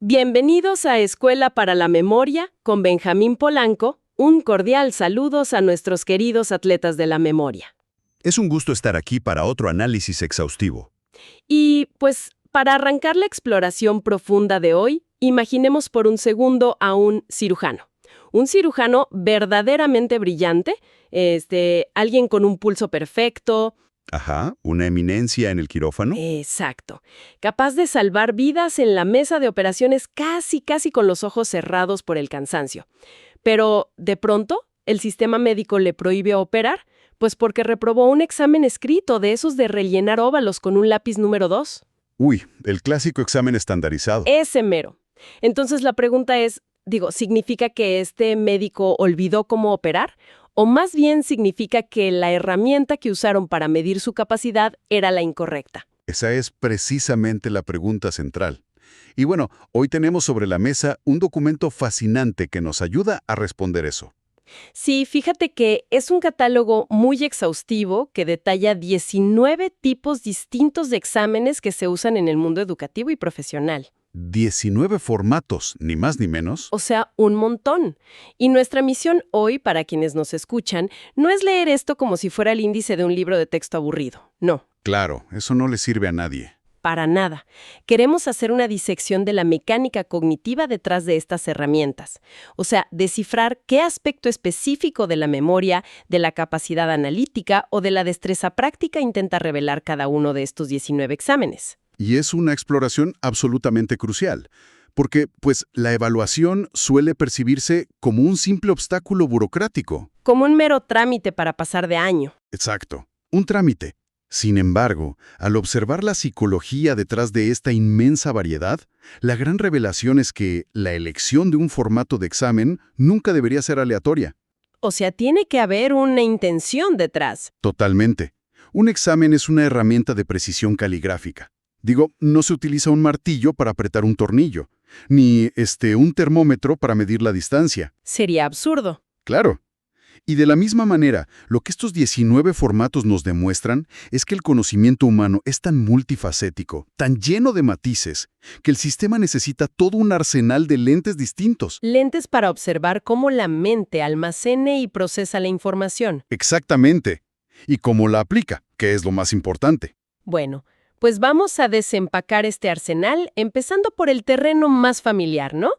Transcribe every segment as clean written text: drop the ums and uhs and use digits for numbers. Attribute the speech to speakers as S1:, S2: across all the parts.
S1: Bienvenidos a Escuela para la Memoria con Benjamín Polanco. Un cordial saludos a nuestros queridos atletas de la memoria.
S2: Es un gusto estar aquí para otro análisis exhaustivo.
S1: Y, pues, para arrancar la exploración profunda de hoy, imaginemos por un segundo a un cirujano. Un cirujano verdaderamente brillante, alguien con un pulso perfecto.
S2: Ajá, una eminencia en el quirófano.
S1: Exacto. Capaz de salvar vidas en la mesa de operaciones casi con los ojos cerrados por el cansancio. Pero, de pronto, el sistema médico le prohíbe operar, pues porque reprobó un examen escrito de esos de rellenar óvalos con un lápiz número 2.
S2: Uy, el clásico examen estandarizado.
S1: Ese mero. Entonces la pregunta es, ¿significa que este médico olvidó cómo operar? ¿O más bien significa que la herramienta que usaron para medir su capacidad era la incorrecta?
S2: Esa es precisamente la pregunta central. Y bueno, hoy tenemos sobre la mesa un documento fascinante que nos ayuda a responder eso.
S1: Sí, fíjate que es un catálogo muy exhaustivo que detalla 19 tipos distintos de exámenes que se usan en el mundo educativo y profesional.
S2: 19 formatos, ni más ni menos.
S1: O sea, un montón. Y nuestra misión hoy, para quienes nos escuchan, no es leer esto como si fuera el índice de un libro de texto aburrido. No.
S2: Claro, eso no le sirve a nadie.
S1: Para nada. Queremos hacer una disección de la mecánica cognitiva detrás de estas herramientas. O sea, descifrar qué aspecto específico de la memoria, de la capacidad analítica o de la destreza práctica intenta revelar cada uno de estos 19 exámenes.
S2: Y es una exploración absolutamente crucial, porque, pues, la evaluación suele percibirse como un simple obstáculo burocrático.
S1: Como un mero trámite para pasar de año.
S2: Exacto, un trámite. Sin embargo, al observar la psicología detrás de esta inmensa variedad, la gran revelación es que la elección de un formato de examen nunca debería ser aleatoria.
S1: O sea, tiene que haber una intención detrás.
S2: Totalmente. Un examen es una herramienta de precisión caligráfica. Digo, no se utiliza un martillo para apretar un tornillo, ni un termómetro para medir la distancia.
S1: Sería absurdo.
S2: Claro. Y de la misma manera, lo que estos 19 formatos nos demuestran es que el conocimiento humano es tan multifacético, tan lleno de matices, que el sistema necesita todo un arsenal de lentes distintos.
S1: Lentes para observar cómo la mente almacena y procesa la información.
S2: Exactamente. Y cómo la aplica, que es lo más importante.
S1: Bueno, pues vamos a desempacar este arsenal, empezando por el terreno más familiar, ¿no?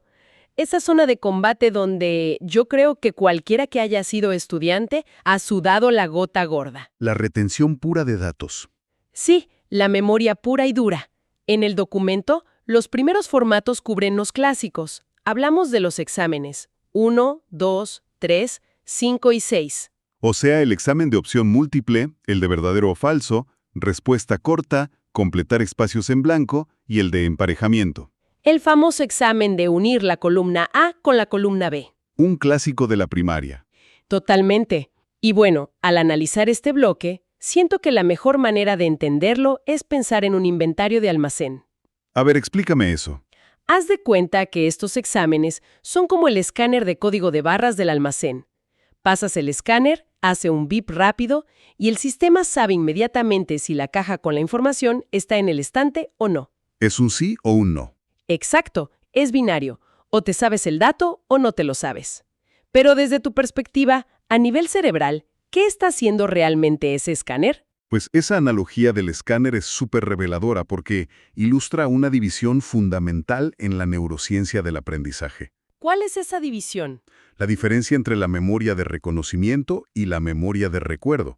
S1: Esa zona de combate donde yo creo que cualquiera que haya sido estudiante ha sudado la gota gorda.
S2: La retención pura de datos.
S1: Sí, la memoria pura y dura. En el documento, los primeros formatos cubren los clásicos. Hablamos de los exámenes 1, 2, 3, 5 y 6.
S2: O sea, el examen de opción múltiple, el de verdadero o falso, respuesta corta, completar espacios en blanco y el de emparejamiento.
S1: El famoso examen de unir la columna A con la columna B.
S2: Un clásico de la primaria.
S1: Totalmente. Y bueno, al analizar este bloque, siento que la mejor manera de entenderlo es pensar en un inventario de almacén.
S2: A ver, explícame eso.
S1: Haz de cuenta que estos exámenes son como el escáner de código de barras del almacén. Pasas el escáner, hace un bip rápido y el sistema sabe inmediatamente si la caja con la información está en el estante o no.
S2: ¿Es un sí o un no?
S1: Exacto, es binario. O te sabes el dato o no te lo sabes. Pero desde tu perspectiva, a nivel cerebral, ¿qué está haciendo realmente ese escáner?
S2: Pues esa analogía del escáner es súper reveladora porque ilustra una división fundamental en la neurociencia del aprendizaje.
S1: ¿Cuál es esa división?
S2: La diferencia entre la memoria de reconocimiento y la memoria de recuerdo.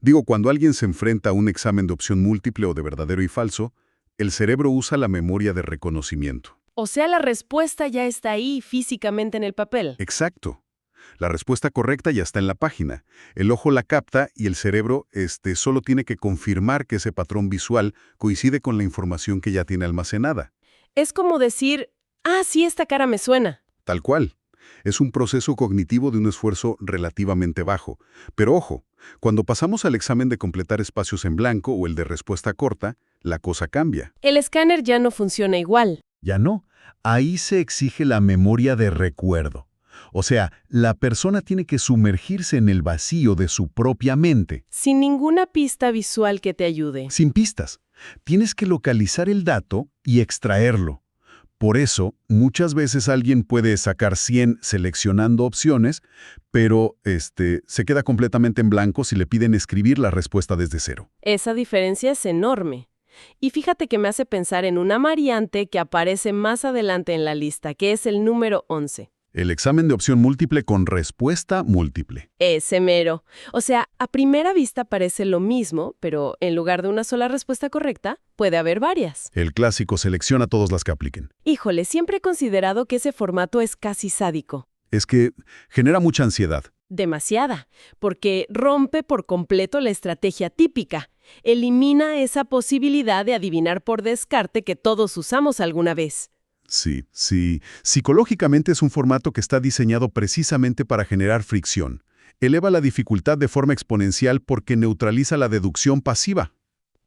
S2: Digo, cuando alguien se enfrenta a un examen de opción múltiple o de verdadero y falso, el cerebro usa la memoria de reconocimiento.
S1: O sea, la respuesta ya está ahí físicamente en el papel.
S2: Exacto. La respuesta correcta ya está en la página. El ojo la capta y el cerebro solo tiene que confirmar que ese patrón visual coincide con la información que ya tiene almacenada.
S1: Es como decir, sí, esta cara me suena.
S2: Tal cual. Es un proceso cognitivo de un esfuerzo relativamente bajo. Pero ojo, cuando pasamos al examen de completar espacios en blanco o el de respuesta corta, la cosa cambia.
S1: El escáner ya no funciona igual.
S3: Ya no. Ahí se exige la memoria de recuerdo. O sea, la persona tiene que sumergirse en el vacío de su propia mente.
S1: Sin ninguna pista visual que te ayude.
S3: Sin pistas. Tienes que localizar el dato y extraerlo. Por eso, muchas veces alguien puede sacar 100 seleccionando opciones, pero se queda completamente en blanco si le piden escribir la respuesta desde cero.
S1: Esa diferencia es enorme. Y fíjate que me hace pensar en una variante que aparece más adelante en la lista, que es el número 11.
S3: El examen de opción múltiple con respuesta múltiple.
S1: Ese mero. O sea, a primera vista parece lo mismo, pero en lugar de una sola respuesta correcta, puede haber varias.
S3: El clásico selecciona todas las que apliquen.
S1: Híjole, siempre he considerado que ese formato es casi sádico.
S3: Es que genera mucha ansiedad.
S1: Demasiada, porque rompe por completo la estrategia típica. Elimina esa posibilidad de adivinar por descarte que todos usamos alguna vez.
S3: Sí. Psicológicamente es un formato que está diseñado precisamente para generar fricción. Eleva la dificultad de forma exponencial porque neutraliza la deducción pasiva.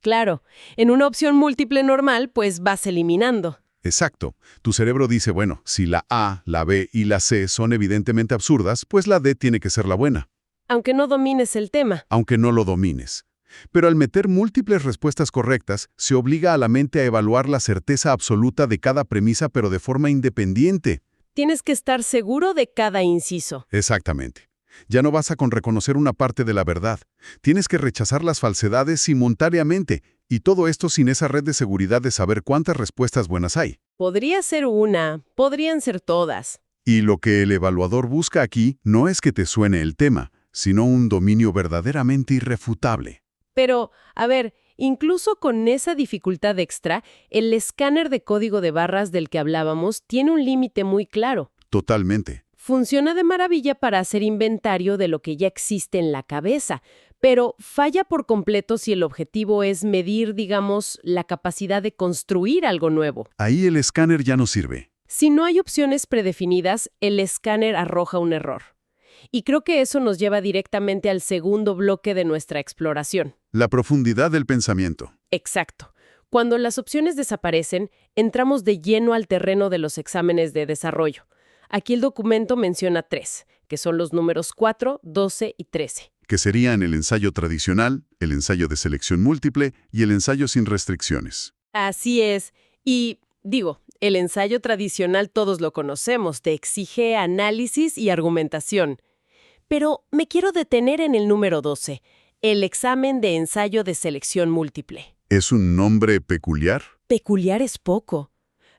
S1: Claro, en una opción múltiple normal, pues vas eliminando.
S3: Exacto. Tu cerebro dice, bueno, si la A, la B y la C son evidentemente absurdas, pues la D tiene que ser la buena,
S1: Aunque no domines el tema.
S3: aunque no lo domines. Pero al meter múltiples respuestas correctas, se obliga a la mente a evaluar la certeza absoluta de cada premisa, pero de forma independiente.
S1: Tienes que estar seguro de cada inciso.
S3: Exactamente. Ya no basta con reconocer una parte de la verdad. Tienes que rechazar las falsedades simultáneamente, y todo esto sin esa red de seguridad de saber cuántas respuestas buenas hay.
S1: Podría ser una, podrían ser todas.
S3: Y lo que el evaluador busca aquí no es que te suene el tema, sino un dominio verdaderamente irrefutable.
S1: Pero, a ver, incluso con esa dificultad extra, el escáner de código de barras del que hablábamos tiene un límite muy claro.
S3: Totalmente.
S1: Funciona de maravilla para hacer inventario de lo que ya existe en la cabeza, pero falla por completo si el objetivo es medir, digamos, la capacidad de construir algo nuevo.
S3: Ahí el escáner ya no sirve.
S1: Si no hay opciones predefinidas, el escáner arroja un error. Y creo que eso nos lleva directamente al segundo bloque de nuestra exploración.
S3: La profundidad del pensamiento.
S1: Exacto. Cuando las opciones desaparecen, entramos de lleno al terreno de los exámenes de desarrollo. Aquí el documento menciona 3, que son los números 4, 12 y 13.
S3: Que serían el ensayo tradicional, el ensayo de selección múltiple y el ensayo sin restricciones.
S1: Así es. Y, digo, el ensayo tradicional todos lo conocemos, te exige análisis y argumentación. Pero me quiero detener en el número 12, el examen de ensayo de selección múltiple.
S3: ¿Es un nombre peculiar?
S1: Peculiar es poco.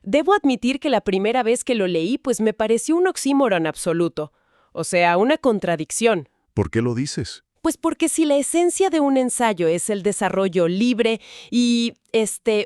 S1: Debo admitir que la primera vez que lo leí, pues me pareció un oxímoron absoluto. O sea, una contradicción.
S3: ¿Por qué lo dices?
S1: Pues porque si la esencia de un ensayo es el desarrollo libre y,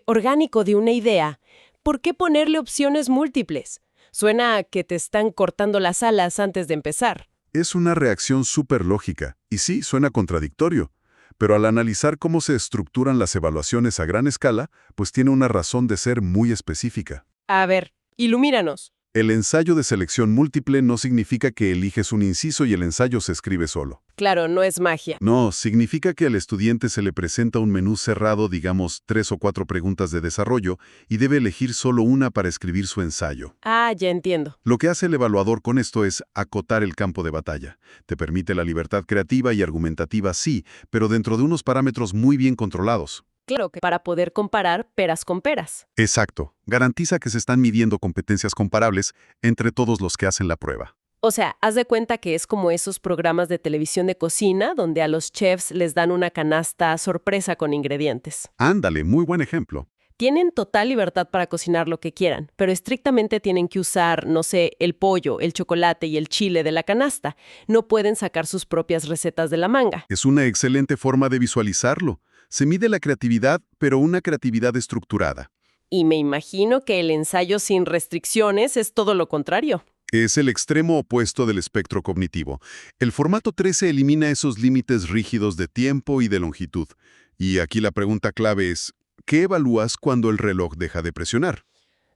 S1: orgánico de una idea, ¿por qué ponerle opciones múltiples? Suena a que te están cortando las alas antes de empezar.
S3: Es una reacción súper lógica, y sí, suena contradictorio, pero al analizar cómo se estructuran las evaluaciones a gran escala, pues tiene una razón de ser muy específica.
S1: A ver, ilumínanos.
S3: El ensayo de selección múltiple no significa que eliges un inciso y el ensayo se escribe solo.
S1: Claro, no es magia.
S3: No, significa que al estudiante se le presenta un menú cerrado, digamos 3 o 4 preguntas de desarrollo, y debe elegir solo una para escribir su ensayo.
S1: Ah, ya entiendo.
S3: Lo que hace el evaluador con esto es acotar el campo de batalla. Te permite la libertad creativa y argumentativa, sí, pero dentro de unos parámetros muy bien controlados.
S1: Claro que para poder comparar peras con peras.
S3: Exacto. Garantiza que se están midiendo competencias comparables entre todos los que hacen la prueba.
S1: O sea, haz de cuenta que es como esos programas de televisión de cocina donde a los chefs les dan una canasta sorpresa con ingredientes.
S3: Ándale, muy buen ejemplo.
S1: Tienen total libertad para cocinar lo que quieran, pero estrictamente tienen que usar, no sé, el pollo, el chocolate y el chile de la canasta. No pueden sacar sus propias recetas de la manga.
S3: Es una excelente forma de visualizarlo. Se mide la creatividad, pero una creatividad estructurada.
S1: Y me imagino que el ensayo sin restricciones es todo lo contrario.
S3: Es el extremo opuesto del espectro cognitivo. El formato 13 elimina esos límites rígidos de tiempo y de longitud. Y aquí la pregunta clave es, ¿qué evalúas cuando el reloj deja de presionar?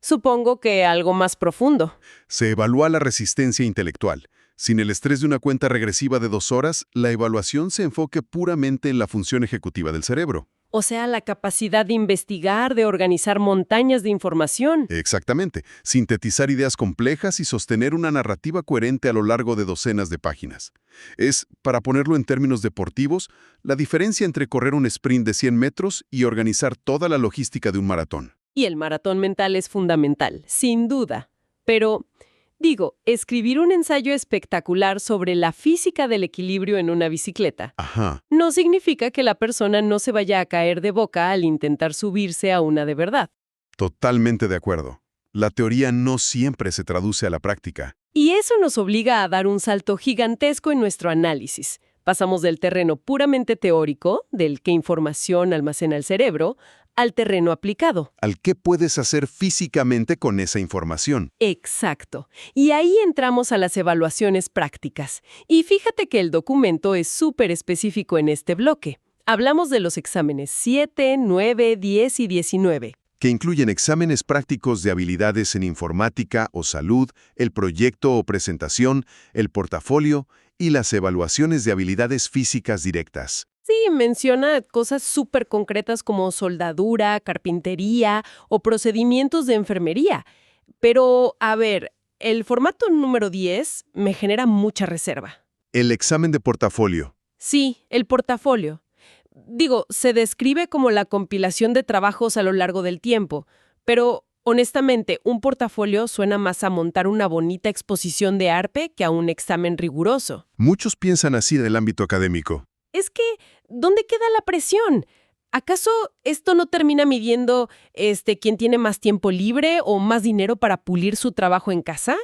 S1: Supongo que algo más profundo.
S3: Se evalúa la resistencia intelectual. Sin el estrés de una cuenta regresiva de 2 horas, la evaluación se enfoque puramente en la función ejecutiva del cerebro.
S1: O sea, la capacidad de investigar, de organizar montañas de información.
S3: Exactamente. Sintetizar ideas complejas y sostener una narrativa coherente a lo largo de docenas de páginas. Es, para ponerlo en términos deportivos, la diferencia entre correr un sprint de 100 metros y organizar toda la logística de un maratón.
S1: Y el maratón mental es fundamental, sin duda. Pero, digo, escribir un ensayo espectacular sobre la física del equilibrio en una bicicleta
S3: Ajá.
S1: no significa que la persona no se vaya a caer de boca al intentar subirse a una de verdad.
S3: Totalmente de acuerdo. La teoría no siempre se traduce a la práctica.
S1: Y eso nos obliga a dar un salto gigantesco en nuestro análisis. Pasamos del terreno puramente teórico, del qué información almacena el cerebro, al terreno aplicado.
S3: ¿Al qué puedes hacer físicamente con esa información?
S1: Exacto. Y ahí entramos a las evaluaciones prácticas. Y fíjate que el documento es súper específico en este bloque. Hablamos de los exámenes 7, 9, 10 y 19.
S3: Que incluyen exámenes prácticos de habilidades en informática o salud, el proyecto o presentación, el portafolio y las evaluaciones de habilidades físicas directas.
S1: Sí, menciona cosas súper concretas como soldadura, carpintería o procedimientos de enfermería. Pero, a ver, el formato número 10 me genera mucha reserva.
S3: El examen de portafolio.
S1: Sí, el portafolio. Digo, se describe como la compilación de trabajos a lo largo del tiempo, pero honestamente, un portafolio suena más a montar una bonita exposición de arte que a un examen riguroso.
S3: Muchos piensan así del ámbito académico.
S1: Es que, ¿dónde queda la presión? ¿Acaso esto no termina midiendo quién tiene más tiempo libre o más dinero para pulir su trabajo en casa?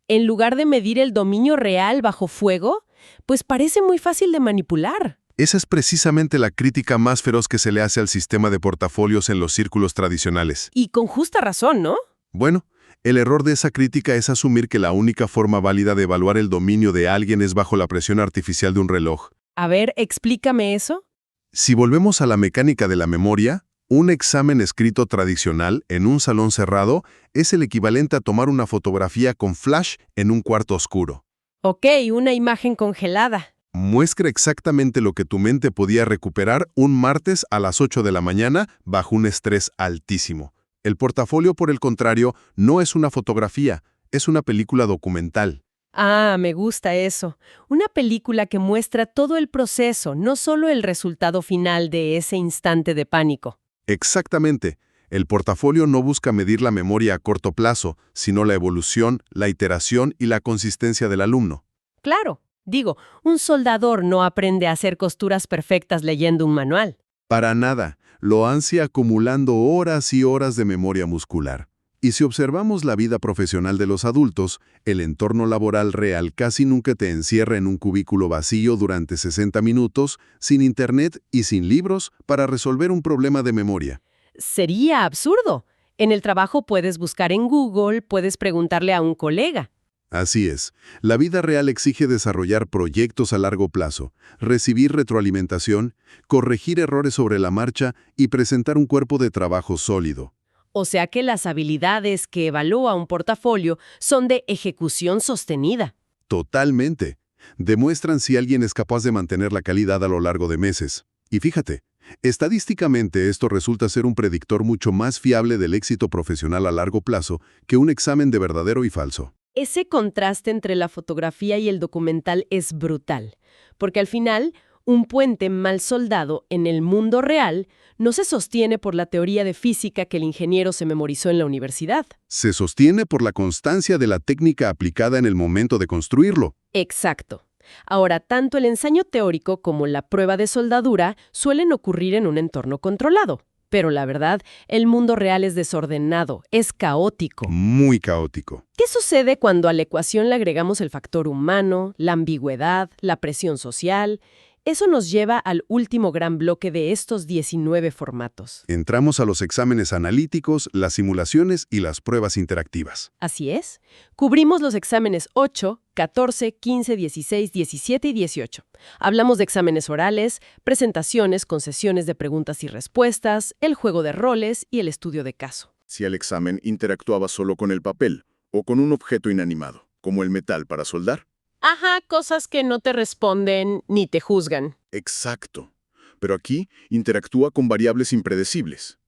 S1: En lugar de medir el dominio real bajo fuego, pues parece muy fácil de manipular.
S3: Esa es precisamente la crítica más feroz que se le hace al sistema de portafolios en los círculos tradicionales.
S1: Y con justa razón, ¿no?
S3: Bueno, el error de esa crítica es asumir que la única forma válida de evaluar el dominio de alguien es bajo la presión artificial de un reloj.
S1: A ver, explícame eso.
S3: Si volvemos a la mecánica de la memoria, un examen escrito tradicional en un salón cerrado es el equivalente a tomar una fotografía con flash en un cuarto oscuro.
S1: Ok, una imagen congelada.
S3: Muestra exactamente lo que tu mente podía recuperar un martes a las 8 de la mañana bajo un estrés altísimo. El portafolio, por el contrario, no es una fotografía, es una película documental.
S1: Ah, me gusta eso. Una película que muestra todo el proceso, no solo el resultado final de ese instante de pánico.
S3: Exactamente. El portafolio no busca medir la memoria a corto plazo, sino la evolución, la iteración y la consistencia del alumno.
S1: Claro. Digo, un soldador no aprende a hacer costuras perfectas leyendo un manual.
S3: Para nada. Lo ansia acumulando horas y horas de memoria muscular. Y si observamos la vida profesional de los adultos, el entorno laboral real casi nunca te encierra en un cubículo vacío durante 60 minutos, sin internet y sin libros, para resolver un problema de memoria.
S1: Sería absurdo. En el trabajo puedes buscar en Google, puedes preguntarle a un colega.
S3: Así es. La vida real exige desarrollar proyectos a largo plazo, recibir retroalimentación, corregir errores sobre la marcha y presentar un cuerpo de trabajo sólido.
S1: O sea que las habilidades que evalúa un portafolio son de ejecución sostenida.
S3: Totalmente. Demuestran si alguien es capaz de mantener la calidad a lo largo de meses. Y fíjate, estadísticamente esto resulta ser un predictor mucho más fiable del éxito profesional a largo plazo que un examen de verdadero y falso.
S1: Ese contraste entre la fotografía y el documental es brutal, porque al final, un puente mal soldado en el mundo real no se sostiene por la teoría de física que el ingeniero se memorizó en la universidad.
S3: Se sostiene por la constancia de la técnica aplicada en el momento de construirlo.
S1: Exacto. Ahora, tanto el ensayo teórico como la prueba de soldadura suelen ocurrir en un entorno controlado. Pero la verdad, el mundo real es desordenado, es caótico.
S3: Muy caótico.
S1: ¿Qué sucede cuando a la ecuación le agregamos el factor humano, la ambigüedad, la presión social? Eso nos lleva al último gran bloque de estos 19 formatos.
S3: Entramos a los exámenes analíticos, las simulaciones y las pruebas interactivas.
S1: Así es. Cubrimos los exámenes 8, 14, 15, 16, 17 y 18. Hablamos de exámenes orales, presentaciones con sesiones de preguntas y respuestas, el juego de roles y el estudio de caso.
S4: Si el examen interactuaba solo con el papel o con un objeto inanimado, como el metal para soldar.
S1: Ajá, cosas que no te responden ni te juzgan.
S4: Exacto. Pero aquí interactúa con variables impredecibles.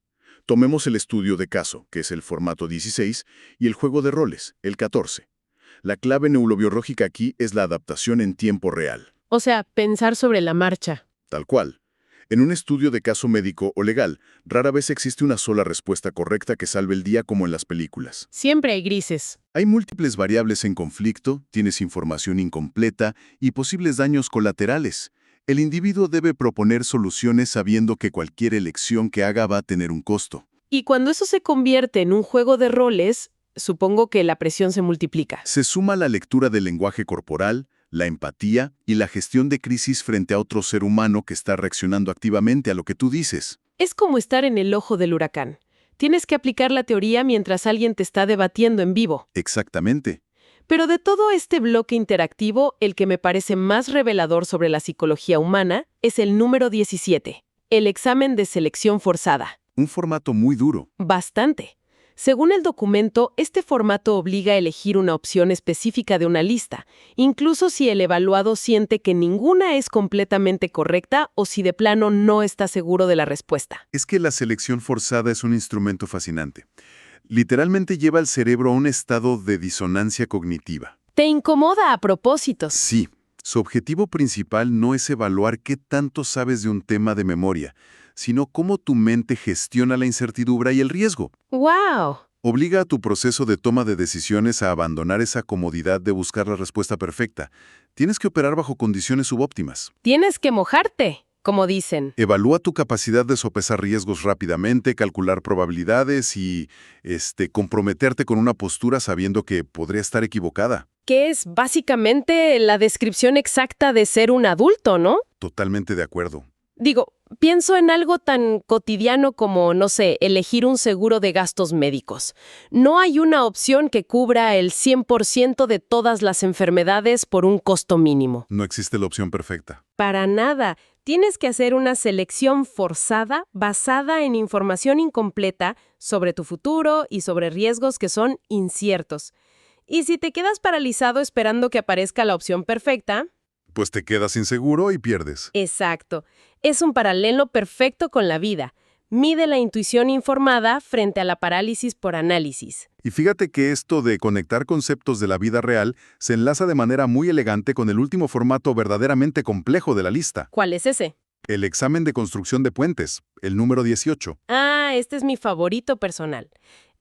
S4: Tomemos el estudio de caso, que es el formato 16, y el juego de roles, el 14. La clave neurobiológica aquí es la adaptación en tiempo real.
S1: O sea, pensar sobre la marcha.
S4: Tal cual. En un estudio de caso médico o legal, rara vez existe una sola respuesta correcta que salve el día como en las películas.
S1: Siempre hay grises.
S4: Hay múltiples variables en conflicto, tienes información incompleta y posibles daños colaterales. El individuo debe proponer soluciones sabiendo que cualquier elección que haga va a tener un costo.
S1: Y cuando eso se convierte en un juego de roles, supongo que la presión se multiplica.
S4: Se suma la lectura del lenguaje corporal, la empatía y la gestión de crisis frente a otro ser humano que está reaccionando activamente a lo que tú dices.
S1: Es como estar en el ojo del huracán. Tienes que aplicar la teoría mientras alguien te está debatiendo en vivo.
S4: Exactamente.
S1: Pero de todo este bloque interactivo, el que me parece más revelador sobre la psicología humana es el número 17, el examen de selección forzada.
S4: Un formato muy duro.
S1: Bastante. Según el documento, este formato obliga a elegir una opción específica de una lista, incluso si el evaluado siente que ninguna es completamente correcta o si de plano no está seguro de la respuesta.
S3: Es que la selección forzada es un instrumento fascinante. Literalmente lleva al cerebro a un estado de disonancia cognitiva.
S1: ¿Te incomoda a propósitos?
S3: Sí, su objetivo principal no es evaluar qué tanto sabes de un tema de memoria, sino cómo tu mente gestiona la incertidumbre y el riesgo.
S1: ¡Wow!
S3: Obliga a tu proceso de toma de decisiones a abandonar esa comodidad de buscar la respuesta perfecta. Tienes que operar bajo condiciones subóptimas.
S1: Tienes que mojarte, como dicen.
S3: Evalúa tu capacidad de sopesar riesgos rápidamente, calcular probabilidades y comprometerte con una postura sabiendo que podría estar equivocada.
S1: Que es básicamente la descripción exacta de ser un adulto, ¿no?
S3: Totalmente de acuerdo.
S1: Digo, pienso en algo tan cotidiano como, no sé, elegir un seguro de gastos médicos. No hay una opción que cubra el 100% de todas las enfermedades por un costo mínimo.
S3: No existe la opción perfecta.
S1: Para nada. Tienes que hacer una selección forzada basada en información incompleta sobre tu futuro y sobre riesgos que son inciertos. Y si te quedas paralizado esperando que aparezca la opción perfecta...
S3: Pues te quedas inseguro y pierdes.
S1: Exacto. Es un paralelo perfecto con la vida. Mide la intuición informada frente a la parálisis por análisis.
S3: Y fíjate que esto de conectar conceptos de la vida real se enlaza de manera muy elegante con el último formato verdaderamente complejo de la lista.
S1: ¿Cuál es ese?
S3: El examen de construcción de puentes, el número 18.
S1: Ah, este es mi favorito personal.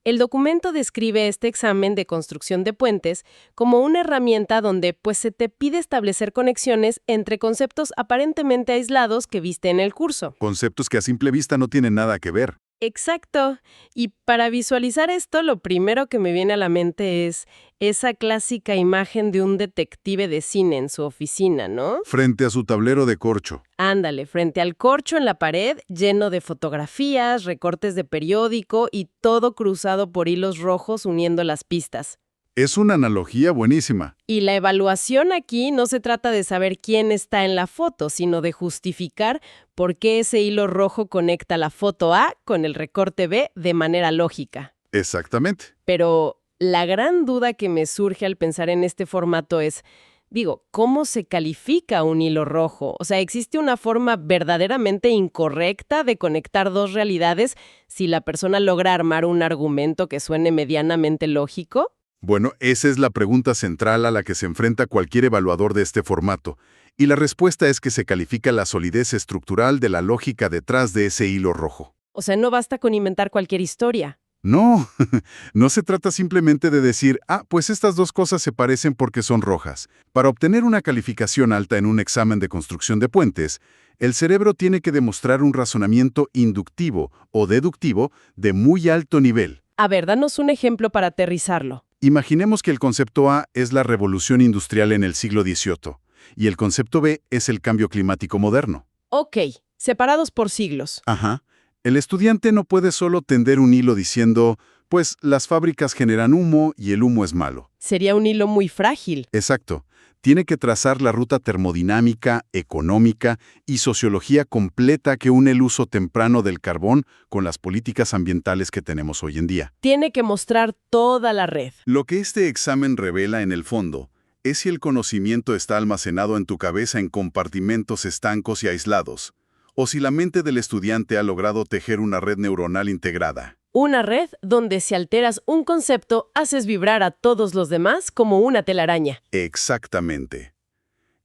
S1: El documento describe este examen de construcción de puentes como una herramienta donde se te pide establecer conexiones entre conceptos aparentemente aislados que viste en el curso.
S3: Conceptos que a simple vista no tienen nada que ver.
S1: Exacto. Y para visualizar esto, lo primero que me viene a la mente es esa clásica imagen de un detective de cine en su oficina, ¿no?
S3: Frente a su tablero de corcho.
S1: Ándale, frente al corcho en la pared, lleno de fotografías, recortes de periódico y todo cruzado por hilos rojos uniendo las pistas.
S3: Es una analogía buenísima.
S1: Y la evaluación aquí no se trata de saber quién está en la foto, sino de justificar por qué ese hilo rojo conecta la foto A con el recorte B de manera lógica.
S3: Exactamente.
S1: Pero la gran duda que me surge al pensar en este formato es, ¿cómo se califica un hilo rojo? O sea, ¿existe una forma verdaderamente incorrecta de conectar dos realidades si la persona logra armar un argumento que suene medianamente lógico?
S3: Bueno, esa es la pregunta central a la que se enfrenta cualquier evaluador de este formato, y la respuesta es que se califica la solidez estructural de la lógica detrás de ese hilo rojo.
S1: O sea, no basta con inventar cualquier historia.
S3: No, no se trata simplemente de decir, pues estas dos cosas se parecen porque son rojas. Para obtener una calificación alta en un examen de construcción de puentes, el cerebro tiene que demostrar un razonamiento inductivo o deductivo de muy alto nivel.
S1: A ver, danos un ejemplo para aterrizarlo.
S3: Imaginemos que el concepto A es la revolución industrial en el siglo XVIII y el concepto B es el cambio climático moderno.
S1: Ok, separados por siglos.
S3: Ajá. El estudiante no puede solo tender un hilo diciendo, pues las fábricas generan humo y el humo es malo.
S1: Sería un hilo muy frágil.
S3: Exacto. Tiene que trazar la ruta termodinámica, económica y sociología completa que une el uso temprano del carbón con las políticas ambientales que tenemos hoy en día.
S1: Tiene que mostrar toda la red.
S3: Lo que este examen revela en el fondo es si el conocimiento está almacenado en tu cabeza en compartimentos estancos y aislados, o si la mente del estudiante ha logrado tejer una red neuronal integrada.
S1: Una red donde si alteras un concepto, haces vibrar a todos los demás como una telaraña.
S3: Exactamente.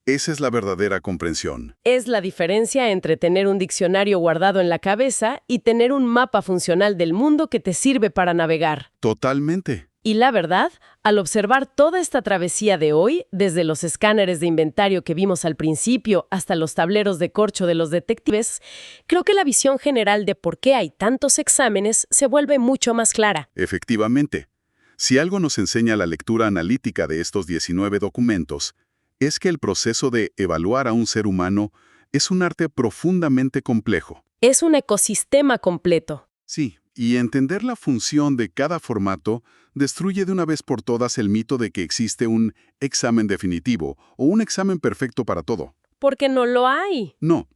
S3: Esa es la verdadera comprensión.
S1: Es la diferencia entre tener un diccionario guardado en la cabeza y tener un mapa funcional del mundo que te sirve para navegar.
S3: Totalmente.
S1: Y la verdad, al observar toda esta travesía de hoy, desde los escáneres de inventario que vimos al principio hasta los tableros de corcho de los detectives, creo que la visión general de por qué hay tantos exámenes se vuelve mucho más clara.
S3: Efectivamente. Si algo nos enseña la lectura analítica de estos 19 documentos, es que el proceso de evaluar a un ser humano es un arte profundamente complejo.
S1: Es un ecosistema completo.
S3: Sí, y entender la función de cada formato destruye de una vez por todas el mito de que existe un examen definitivo o un examen perfecto para todo.
S1: Porque no lo hay.
S3: No.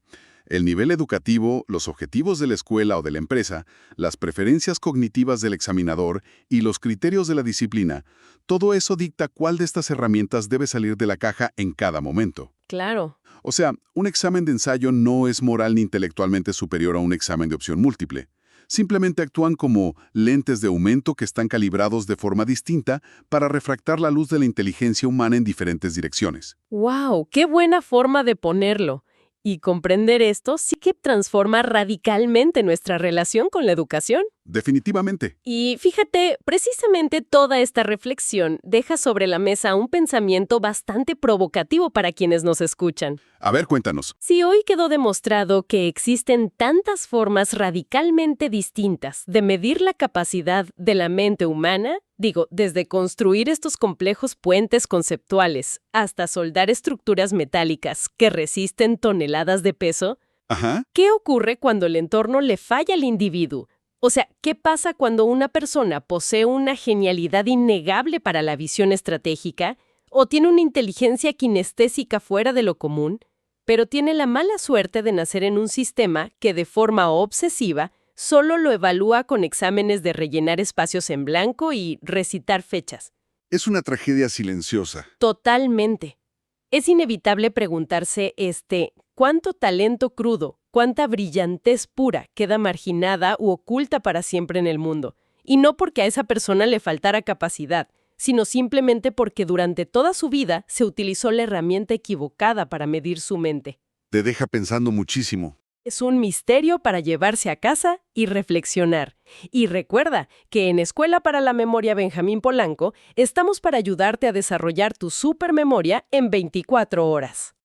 S3: El nivel educativo, los objetivos de la escuela o de la empresa, las preferencias cognitivas del examinador y los criterios de la disciplina, todo eso dicta cuál de estas herramientas debe salir de la caja en cada momento.
S1: Claro.
S3: O sea, un examen de ensayo no es moral ni intelectualmente superior a un examen de opción múltiple. Simplemente actúan como lentes de aumento que están calibrados de forma distinta para refractar la luz de la inteligencia humana en diferentes direcciones.
S1: ¡Wow! ¡Qué buena forma de ponerlo! Y comprender esto sí que transforma radicalmente nuestra relación con la educación.
S3: Definitivamente.
S1: Y fíjate, precisamente toda esta reflexión deja sobre la mesa un pensamiento bastante provocativo para quienes nos escuchan.
S3: A ver, cuéntanos.
S1: Si hoy quedó demostrado que existen tantas formas radicalmente distintas de medir la capacidad de la mente humana, desde construir estos complejos puentes conceptuales hasta soldar estructuras metálicas que resisten toneladas de peso,
S3: Ajá.
S1: ¿qué ocurre cuando el entorno le falla al individuo? O sea, ¿qué pasa cuando una persona posee una genialidad innegable para la visión estratégica o tiene una inteligencia kinestésica fuera de lo común, pero tiene la mala suerte de nacer en un sistema que de forma obsesiva solo lo evalúa con exámenes de rellenar espacios en blanco y recitar fechas?
S3: Es una tragedia silenciosa.
S1: Totalmente. Es inevitable preguntarse, ¿cuánto talento crudo, cuánta brillantez pura queda marginada u oculta para siempre en el mundo? Y no porque a esa persona le faltara capacidad, sino simplemente porque durante toda su vida se utilizó la herramienta equivocada para medir su mente.
S3: Te deja pensando muchísimo.
S1: Es un misterio para llevarse a casa y reflexionar. Y recuerda que en Escuela para la Memoria Benjamín Polanco estamos para ayudarte a desarrollar tu supermemoria en 24 horas.